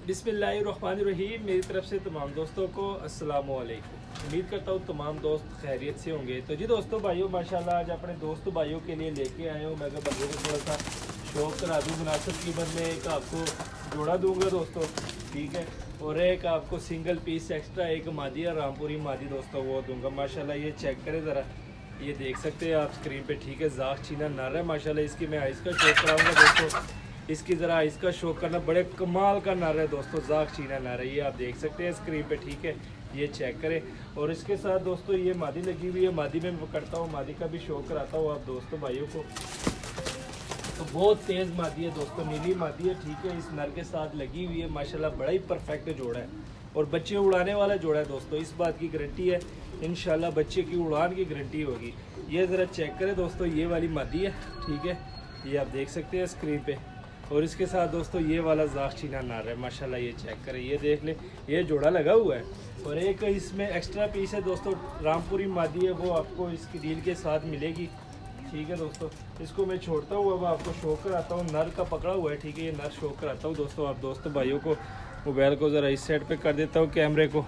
बिस्मिल्लाहिर्रहमानिर्रहीम। मेरी तरफ से तमाम दोस्तों को अस्सलाम वालेकुम। उम्मीद करता हूँ तमाम दोस्त खैरियत से होंगे। तो जी दोस्तों भाइयों, माशाल्लाह आज अपने दोस्त भाइयों के लिए लेके आए हूँ। मैं बंदे को थोड़ा सा शौक करा दूँ, मुनासिब कीमत में एक आपको जोड़ा दूँगा दोस्तों, ठीक है। और एक आपको सिंगल पीस एक्स्ट्रा एक मादी है, रामपुरी मादी दोस्तों, वो दूँगा। माशाल्लाह ये चेक करें ज़रा, ये देख सकते हैं आप स्क्रीन पे, ठीक है। जाख चीना नर है माशाल्लाह। इसकी मैं आइस का शौक कराऊँगा दोस्तों, इसकी ज़रा आइस का शौक करना, बड़े कमाल का नर है दोस्तों, जाख चीना नर है, ये आप देख सकते हैं स्क्रीन पे, ठीक है। ये चेक करें। और इसके साथ दोस्तों ये मादी लगी हुई है, मादी में मैं करता हूँ, मादी का भी शौक कराता हूँ आप दोस्तों भाइयों को। तो बहुत तेज़ मादी है दोस्तों, नीली मादी है, ठीक है। इस नर के साथ लगी हुई है माशाल्लाह, बड़ा ही परफेक्ट जोड़ा है और बच्चे उड़ाने वाला जोड़ा है दोस्तों। इस बात की गारंटी है, इंशाल्लाह बच्चे की उड़ान की गारंटी होगी। ये ज़रा चेक करें दोस्तों, ये वाली मादी है, ठीक है, ये आप देख सकते हैं स्क्रीन पे। और इसके साथ दोस्तों ये वाला जाख चीना नार है माशाल्लाह, ये चेक करें, ये देख ले, ये जोड़ा लगा हुआ है। और एक इसमें एक्स्ट्रा पीस है दोस्तों, रामपुरी मादी है, वो आपको इसकी डील के साथ मिलेगी, ठीक है दोस्तों। इसको मैं छोड़ता हूँ, अब आपको शो कराता हूँ। नर का पकड़ा हुआ है, ठीक है, ये नर शो कराता हूँ दोस्तों आप दोस्तों भाइयों को। मोबाइल को ज़रा इस साइड पे कर देता हूँ कैमरे को,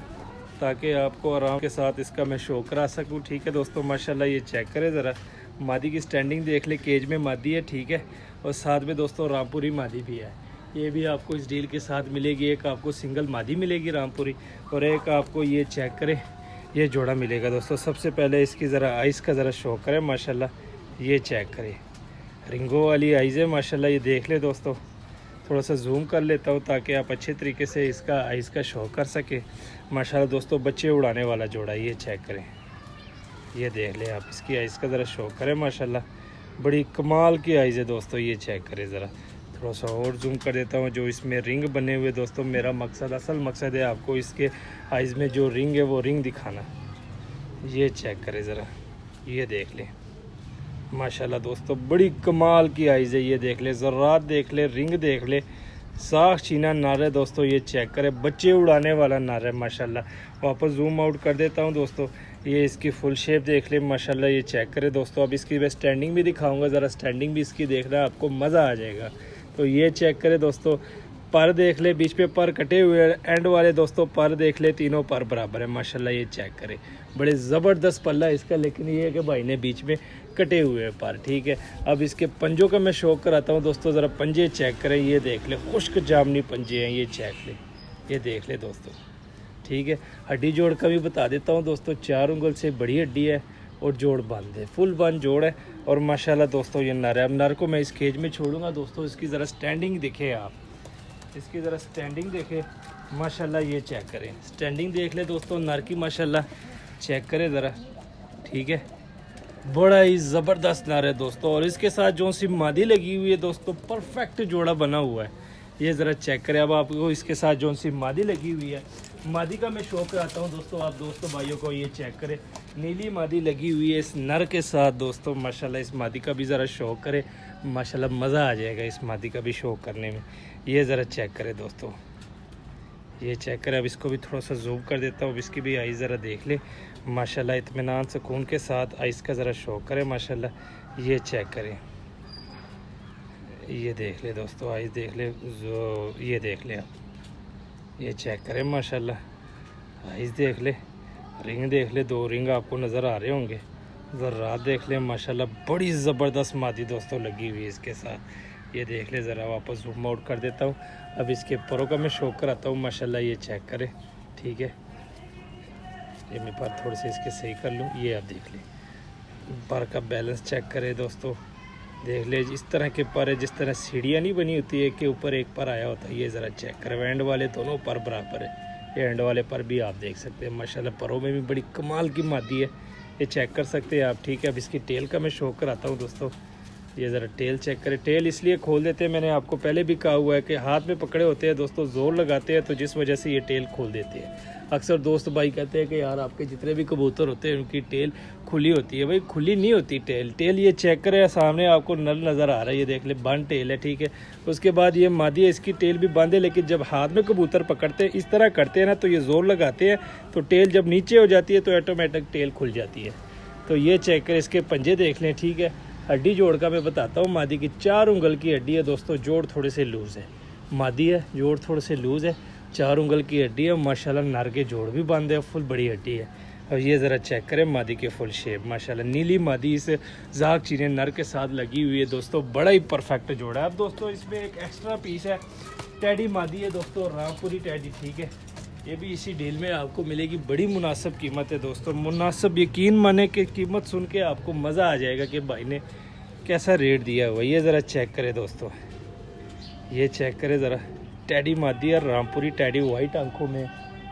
ताकि आपको आराम के साथ इसका मैं शो करा सकूँ, ठीक है दोस्तों। माशाल्लाह ये चेक करें ज़रा, मादी की स्टैंडिंग देख ले, केज में मादी है, ठीक है। और साथ में दोस्तों रामपुरी मादी भी है, ये भी आपको इस डील के साथ मिलेगी। एक आपको सिंगल मादी मिलेगी रामपुरी, और एक आपको ये चेक करें ये जोड़ा मिलेगा दोस्तों। सबसे पहले इसकी ज़रा आइस का ज़रा शो करें माशाल्लाह, ये चेक करें, रिंगो वाली आइज़ है माशाल्लाह, ये देख ले दोस्तों। थोड़ा सा जूम कर लेता हूँ ताकि आप अच्छे तरीके से इसका आइस का शो कर सके माशाल्लाह दोस्तों। बच्चे उड़ाने वाला जोड़ा, ये चेक करें, ये देख ले आप, इसकी आइस का ज़रा शो करें माशाल्लाह, बड़ी कमाल की आइज़ है दोस्तों, ये चेक करें ज़रा। थोड़ा सा और जूम कर देता हूँ, जो इसमें रिंग बने हुए दोस्तों, मेरा मकसद, असल मकसद है आपको इसके आइज़ में जो रिंग है वो रिंग दिखाना। ये चेक करें ज़रा, ये देख लें माशाल्लाह दोस्तों, बड़ी कमाल की आइज़ है, ये देख ले, ज़र्रात देख ले, रिंग देख ले, साख चीना नार है दोस्तों, ये चेक करें, बच्चे उड़ाने वाला नार है माशाल्लाह। वापस जूम आउट कर देता हूँ दोस्तों, ये इसकी फुल शेप देख ले माशाल्लाह, ये चेक करें दोस्तों। अब इसकी मैं स्टैंडिंग भी दिखाऊंगा, ज़रा स्टैंडिंग भी इसकी देखना, आपको मज़ा आ जाएगा। तो ये चेक करें दोस्तों, पर देख ले, बीच पे पर कटे हुए हैं, एंड वाले दोस्तों पर देख ले, तीनों पर बराबर है माशाल्लाह, ये चेक करें, बड़े ज़बरदस्त पल्ला इसका। लेकिन ये है कि भाई ने बीच में कटे हुए हैं पर, ठीक है। अब इसके पंजों का मैं शौक कराता हूँ दोस्तों, ज़रा पंजे चेक करें, ये देख ले, खुश्क जामनी पंजे हैं, ये चेक ले, ये देख ले दोस्तों, ठीक है। हड्डी जोड़ का भी बता देता हूँ दोस्तों, 4 उंगल से बड़ी हड्डी है और जोड़ बंद है, फुल बंद जोड़ है। और माशाल्लाह दोस्तों ये नर है। अब नर को मैं इस केज में छोड़ूंगा दोस्तों, इसकी ज़रा स्टैंडिंग देखें आप, इसकी ज़रा स्टैंडिंग देखें माशाल्लाह, ये चेक करें, स्टैंडिंग देख ले दोस्तों नर की माशाल्लाह, चेक करें ज़रा, ठीक है। बड़ा ही ज़बरदस्त नर है दोस्तों। और इसके साथ जो सी मादी लगी हुई है दोस्तों, परफेक्ट जोड़ा बना हुआ है, ये ज़रा चेक करें। अब आपको इसके साथ जो सी मादी लगी हुई है, मादी का मैं शौक कराता हूँ दोस्तों आप दोस्तों भाइयों को, ये चेक करें, नीली मादी लगी हुई है इस नर के साथ दोस्तों माशाल्लाह। इस मादी का भी ज़रा शौक करें माशाल्लाह, मज़ा आ जाएगा इस मादी का भी शौक करने में। ये ज़रा चेक करें दोस्तों, ये चेक करें। अब इसको भी थोड़ा सा जूम कर देता हूँ, अब इसकी भी आइज़ ज़रा देख ले माशाल्लाह, इत्मीनान सुकून के साथ आइज़ का ज़रा शौक करें माशाल्लाह, ये चेक करें, ये देख ले दोस्तों, आइज़ देख ले, जो ये देख ले आप, ये चेक करें माशाल्लाह, आइज़ देख ले, रिंग देख ले, 2 रिंग आपको नज़र आ रहे होंगे, ज़र्रात देख ले माशाल्लाह, बड़ी ज़बरदस्त मादी दोस्तों लगी हुई है इसके साथ, ये देख ले। ज़रा वापस जूम आउट कर देता हूँ, अब इसके परों का मैं शौक कराता हूँ माशाल्लाह, ये चेक करें, ठीक है। ये मैं पर थोड़े से इसके सही कर लूँ, ये आप देख लें, पर का बैलेंस चेक करें दोस्तों, देख ले, इस तरह के पर है, जिस तरह सीढ़ियाँ नहीं बनी होती है कि ऊपर एक पर आया होता है, ये ज़रा चेक करें। एंड वाले दोनों पर बराबर है, ये एंड वाले पर भी आप देख सकते हैं माशाल्लाह, परों में भी बड़ी कमाल की मादी है, ये चेक कर सकते हैं आप, ठीक है। अब इसकी टेल का मैं शौक कराता हूँ दोस्तों, ये ज़रा टेल चेक करें। टेल इसलिए खोल देते हैं, मैंने आपको पहले भी कहा हुआ है कि हाथ में पकड़े होते हैं दोस्तों, ज़ोर लगाते हैं, तो जिस वजह से ये टेल खोल देते हैं। अक्सर दोस्त भाई कहते हैं कि यार आपके जितने भी कबूतर होते हैं उनकी टेल खुली होती है, भाई खुली नहीं होती टेल ये चेक करें, सामने आपको नर नज़र आ रहा है, ये देख ले, बंद टेल है, ठीक है। उसके बाद ये मादी है, इसकी टेल भी बंद है, लेकिन जब हाथ में कबूतर पकड़ते हैं इस तरह करते हैं ना, तो ये ज़ोर लगाते हैं, तो टेल जब नीचे हो जाती है तो ऑटोमेटिक टेल खुल जाती है। तो ये चेक करें, इसके पंजे देख लें, ठीक है। हड्डी जोड़ का मैं बताता हूँ, मादी की 4 उंगल की हड्डी है दोस्तों, जोड़ थोड़े से लूज़ है, मादी है, जोड़ थोड़े से लूज़ है, 4 उंगल की हड्डी है माशाल्लाह। नर के जोड़ भी बांधे हैं, फुल बड़ी हड्डी है। और ये ज़रा चेक करें मादी के फुल शेप माशाल्लाह। नीली मादी इस जाग चीने नर के साथ लगी हुई है दोस्तों, बड़ा ही परफेक्ट जोड़ा है। अब दोस्तों इसमें एक एक्स्ट्रा पीस है, टैडी मादी है दोस्तों, रामपुरी टैडी, ठीक है। ये भी इसी डील में आपको मिलेगी, बड़ी मुनासिब कीमत है दोस्तों, मुनासिब। यकीन माने कि कीमत सुन के आपको मज़ा आ जाएगा कि भाई ने कैसा रेट दिया हुआ। ये ज़रा चेक करें दोस्तों, ये चेक करें ज़रा, टैडी मादी और रामपुरी टैडी वाइट आंखों में,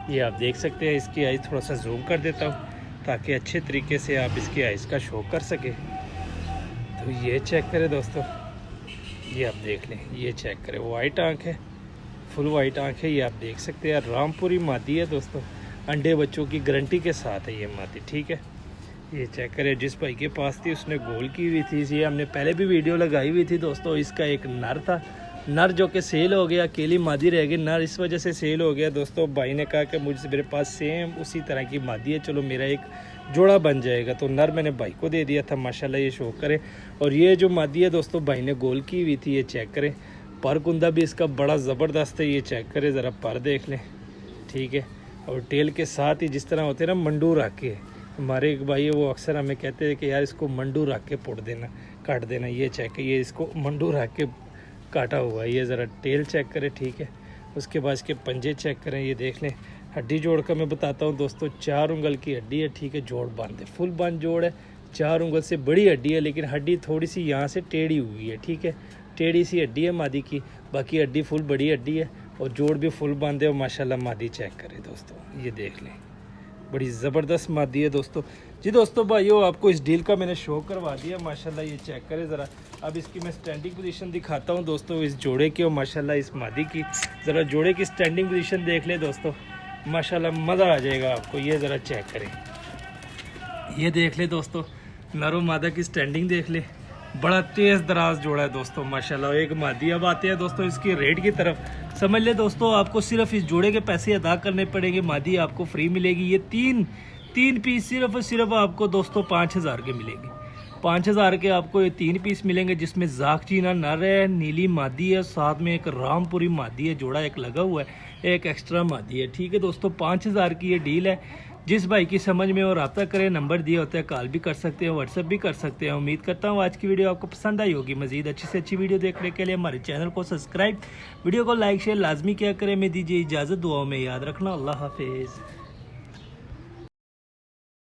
ये आप देख सकते हैं। इसकी आइज़ थोड़ा सा जूम कर देता हूँ ताकि अच्छे तरीके से आप इसकी आइज़ का शो कर सके। तो ये चेक करें दोस्तों, ये आप देख लें, ये चेक करें, वाइट आंख है, फुल वाइट आंख है, ये आप देख सकते हैं। रामपुरी मादी है दोस्तों, अंडे बच्चों की गारंटी के साथ है ये मादी, ठीक है। ये चेक करें, जिस भाई के पास थी उसने गोल की हुई थी, ये हमने पहले भी वीडियो लगाई हुई थी दोस्तों। इसका एक नर था, नर जो कि सेल हो गया, अकेली मादी रह गई, नर इस वजह से सेल हो गया दोस्तों। भाई ने कहा कि मुझसे मेरे पास सेम उसी तरह की मादी है, चलो मेरा एक जोड़ा बन जाएगा, तो नर मैंने भाई को दे दिया था माशाल्लाह। ये शो करें। और ये जो मादी है दोस्तों भाई ने गोल की हुई थी, ये चेक करें। पर कुंदा भी इसका बड़ा ज़बरदस्त है, ये चेक करें ज़रा, पर देख लें, ठीक है। और टेल के साथ ही जिस तरह होते हैं ना मंडू रख के, हमारे एक भाई है वो अक्सर हमें कहते हैं कि यार इसको मंडू रख के पुट देना, काट देना। ये चेक है, ये इसको मंडू रख के काटा हुआ है। ये ज़रा टेल चेक करें, ठीक है। उसके बाद इसके पंजे चेक करें, ये देख लें। हड्डी जोड़ का मैं बताता हूँ दोस्तों, 4 उंगल की हड्डी है, ठीक है। जोड़ बांधे, फुल बांध जोड़ है, 4 उंगल से बड़ी हड्डी है, लेकिन हड्डी थोड़ी सी यहाँ से टेढ़ी हुई है, ठीक है। टेढ़ी सी हड्डी है मादी की, बाकी हड्डी फुल बड़ी हड्डी है और जोड़ भी फुल बांधे। और माशाल्लाह मादी चेक करें दोस्तों, ये देख लें, बड़ी ज़बरदस्त मादी है दोस्तों। जी दोस्तों भाइयों, आपको इस डील का मैंने शो करवा दिया माशाल्लाह। ये चेक करें ज़रा, अब इसकी मैं स्टैंडिंग पोजीशन दिखाता हूँ दोस्तों इस जोड़े की और माशाल्लाह इस मादी की। ज़रा जोड़े की स्टैंडिंग पोजीशन देख ले दोस्तों, माशाल्लाह मज़ा आ जाएगा आपको। ये ज़रा चेक करें, ये देख ले दोस्तों, नरो मादा की स्टैंडिंग देख ले, बड़ा तेज़ दराज जोड़ा है दोस्तों माशाल्लाह। एक मादी। अब आते हैं दोस्तों इसकी रेट की तरफ। समझ ले दोस्तों, आपको सिर्फ इस जोड़े के पैसे अदा करने पड़ेंगे, मादी आपको फ्री मिलेगी। ये तीन पीस सिर्फ और सिर्फ आपको दोस्तों 5000 के मिलेंगे। 5000 के आपको ये 3 पीस मिलेंगे, जिसमें जाक चीना नर है, नीली मादी है, साथ में एक रामपुरी मादी है, जोड़ा एक लगा हुआ है, एक एक्स्ट्रा मादी है, ठीक है दोस्तों। 5000 की ये डील है। जिस भाई की समझ में और रब्ता करें, नंबर दिए होते हैं, कॉल भी कर सकते हैं, व्हाट्सएप भी कर सकते हैं। उम्मीद करता हूँ आज की वीडियो आपको पसंद आई होगी। मजीद अच्छी से अच्छी वीडियो देखने के लिए हमारे चैनल को सब्सक्राइब, वीडियो को लाइक शेयर लाजमी किया करें। मैं दीजिए इजाज़त, दुआओं में याद रखना। अल्लाह हाफिज़।